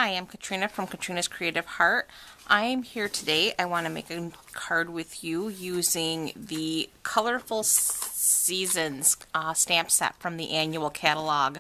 Hi, I'm Katrina from Katrina's Creative Heart. I am here today. I want to make a card with you using the Colorful Seasons stamp set from the annual catalog.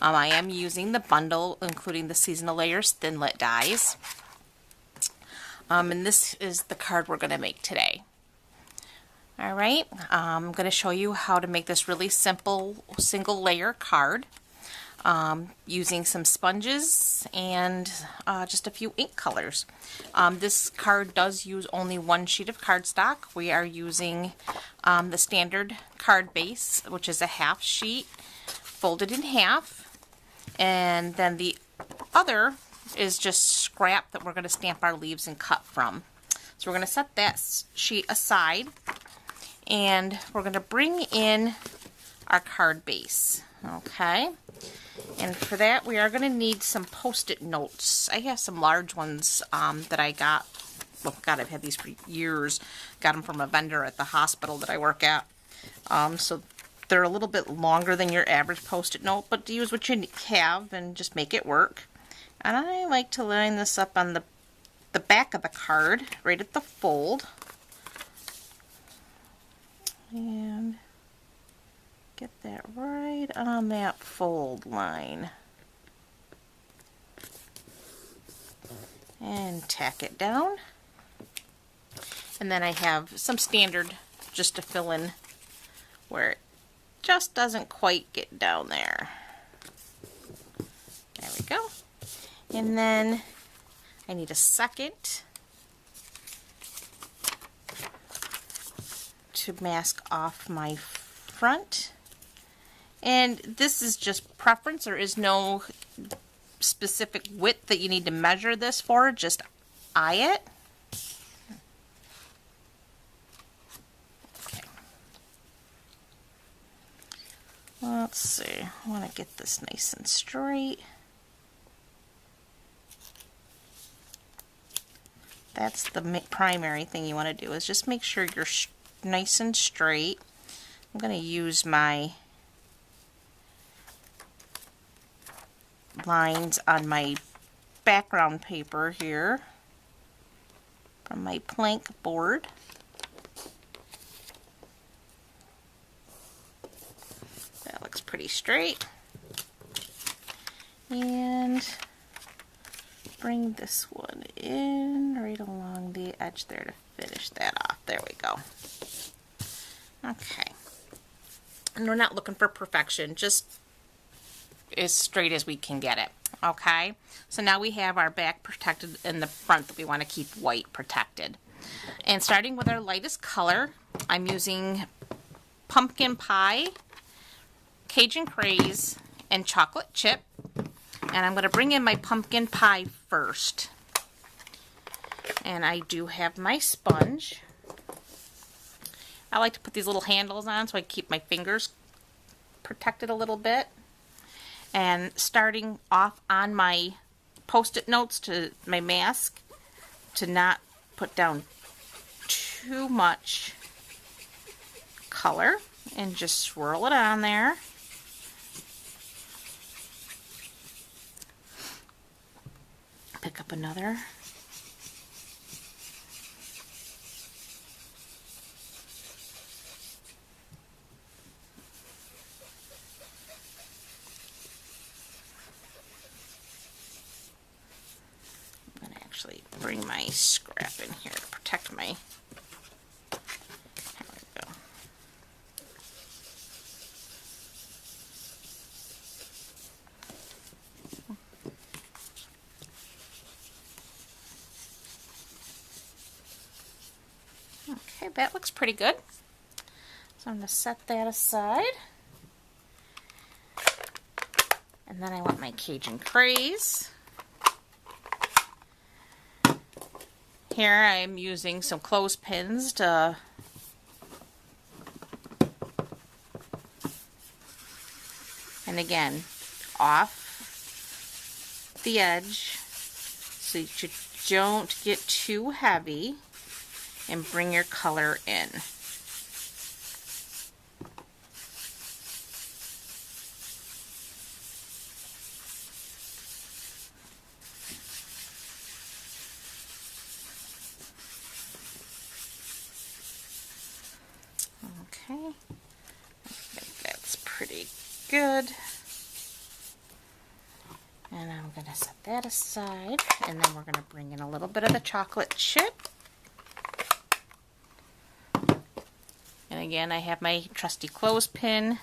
I am using the bundle, including the seasonal layers, thin-lit dies. And this is the card we're going to make today. Alright, I'm going to show you how to make this really simple single layer card. Using some sponges and just a few ink colors. This card does use only one sheet of cardstock. We are using the standard card base, which is a half sheet folded in half, and then the other is just scrap that we're going to stamp our leaves and cut from. So we're going to set that sheet aside, and we're going to bring in our card base. Okay. And for that, we are going to need some Post-it notes. I have some large ones that I got. Well, God, I've had these for years. Got them from a vendor at the hospital that I work at. So they're a little bit longer than your average Post-it note, but use what you have and just make it work. And I like to line this up on the back of the card, right at the fold. And get that right on that fold line. And tack it down. And then I have some standard just to fill in where it just doesn't quite get down there. There we go. And then I need a second to mask off my front. And this is just preference. There is no specific width that you need to measure this for. Just eye it. Okay. Let's see. I want to get this nice and straight. That's the primary thing you want to do, is just make sure you're nice and straight. I'm going to use my lines on my background paper here from my plank board. That looks pretty straight. And bring this one in right along the edge there to finish that off. There we go. Okay. And we're not looking for perfection, just as straight as we can get it. Okay, so now we have our back protected and the front that we want to keep white protected. And starting with our lightest color, I'm using Pumpkin Pie, Cajun Craze, and Chocolate Chip. And I'm going to bring in my Pumpkin Pie first. And I do have my sponge. I like to put these little handles on so I keep my fingers protected a little bit. And starting off on my Post-it notes to my mask, to not put down too much color, and just swirl it on there. Pick up another. Bring my scrap in here to protect my, there we go. Okay, that looks pretty good. So I'm going to set that aside. And then I want my Cajun Craze. Here I'm using some clothespins to and again off the edge so you don't get too heavy, and bring your color in. Okay, I think that's pretty good. And I'm going to set that aside, and then we're going to bring in a little bit of the chocolate chip. And again, I have my trusty clothespin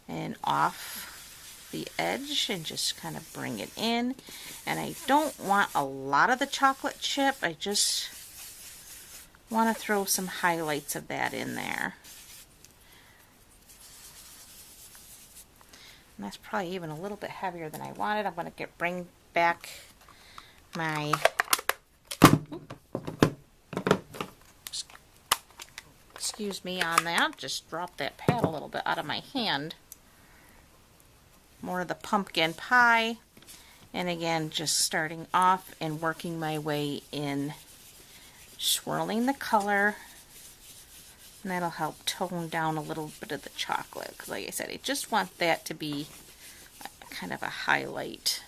and off the edge and just kind of bring it in. And I don't want a lot of the chocolate chip, I just want to throw some highlights of that in there. And that's probably even a little bit heavier than I wanted. I'm going to bring back my excuse me on that. Just drop that pad a little bit out of my hand. More of the pumpkin pie. And again, just starting off and working my way in, swirling the color. And that'll help tone down a little bit of the chocolate. Because like I said, I just want that to be kind of a highlight.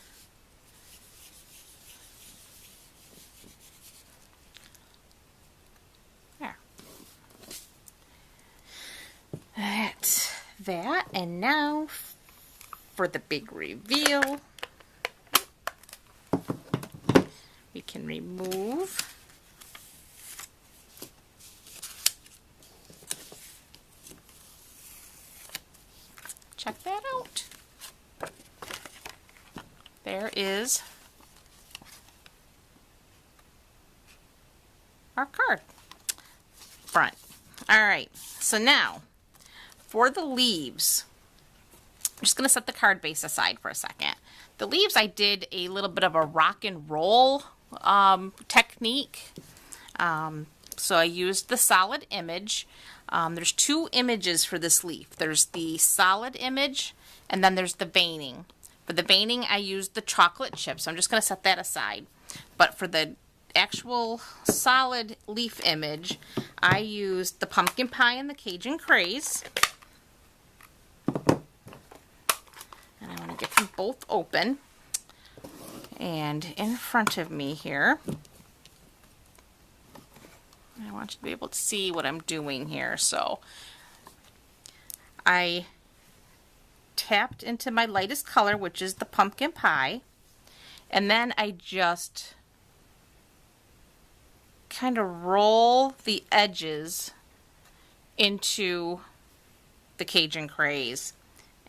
There. That's that. And now for the big reveal. We can remove check that out. There is our card front. All right, so now for the leaves, I'm just going to set the card base aside for a second. The leaves, I did a little bit of a rock and roll technique. So I used the solid image. There's two images for this leaf. There's the solid image, and then there's the veining. For the veining, I used the chocolate chip, so I'm just going to set that aside. But for the actual solid leaf image, I used the pumpkin pie and the Cajun craze. And I want to get them both open. And in front of me here, I want you to be able to see what I'm doing here. So I tapped into my lightest color, which is the pumpkin pie, and then I just kind of roll the edges into the Cajun craze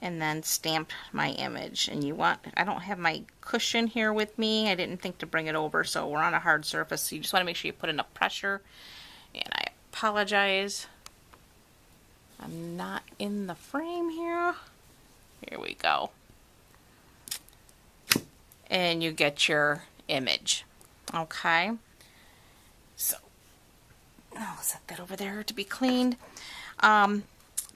and then stamp my image. And you want, I don't have my cushion here with me. I didn't think to bring it over, so we're on a hard surface, so you just want to make sure you put enough pressure. And I apologize, I'm not in the frame here. Here we go. And you get your image. Okay. So I'll set that over there to be cleaned. To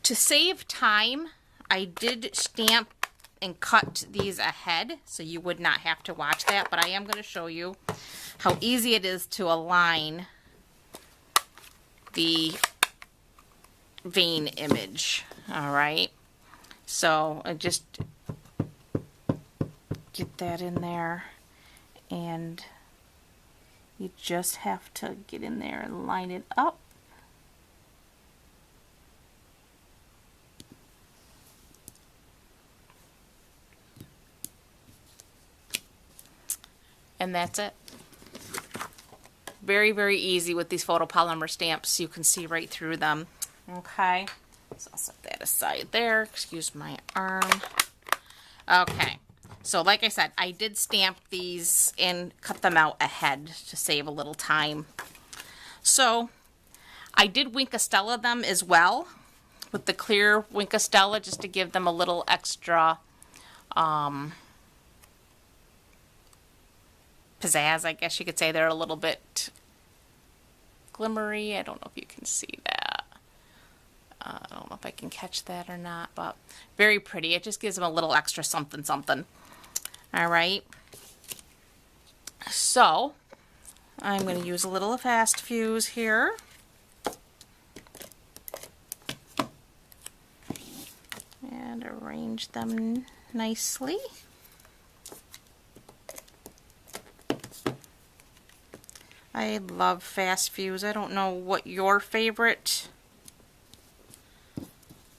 save time, I did stamp and cut these ahead, so you would not have to watch that, but I am going to show you how easy it is to align the vein image. All right, so I just get that in there, and you just have to get in there and line it up. And that's it. Very, very easy with these photopolymer stamps. You can see right through them. Okay, so I'll set that aside there. Excuse my arm. Okay, so like I said, I did stamp these and cut them out ahead to save a little time. So I did Winkostella them as well with the clear Winkostella, just to give them a little extra pizzazz, I guess you could say. They're a little bit glimmery. I don't know if you can see that. I don't know if I can catch that or not, but very pretty. It just gives them a little extra something something. All right. So I'm going to use a little fast fuse here. And arrange them nicely. I love Fast Fuse. I don't know what your favorite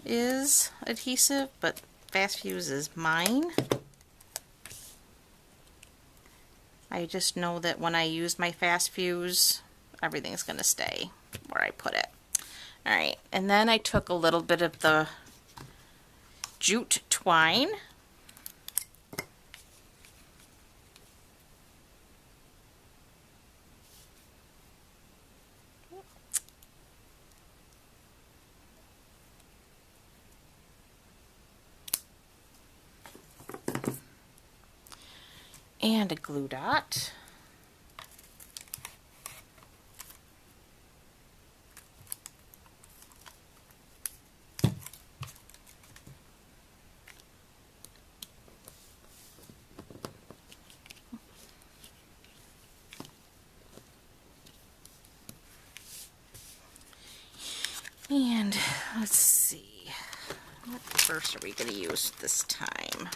is adhesive, but Fast Fuse is mine. I just know that when I use my Fast Fuse, everything's going to stay where I put it. Alright, and then I took a little bit of the jute twine. And a glue dot. And let's see, what first are we going to use this time?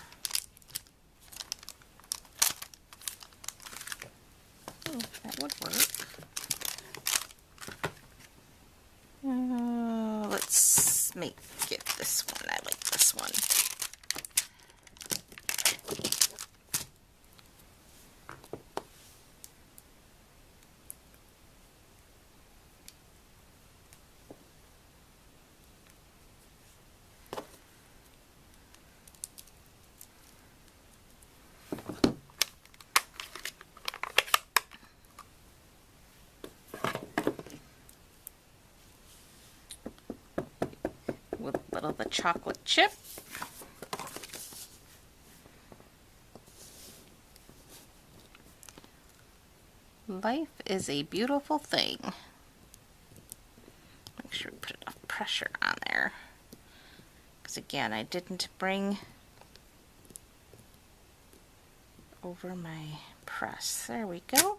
Oh, that would work. Let's get this one. I like this one. With a little of the chocolate chip. Life is a beautiful thing. Make sure we put enough pressure on there. Because again, I didn't bring over my press. There we go.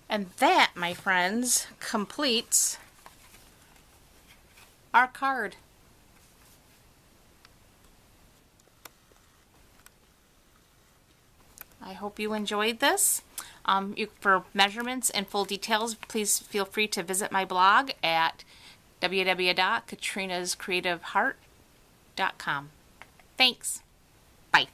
And that, my friends, completes our card. I hope you enjoyed this. For measurements and full details, please feel free to visit my blog at www.katrinascreativeheart.com. Thanks. Bye.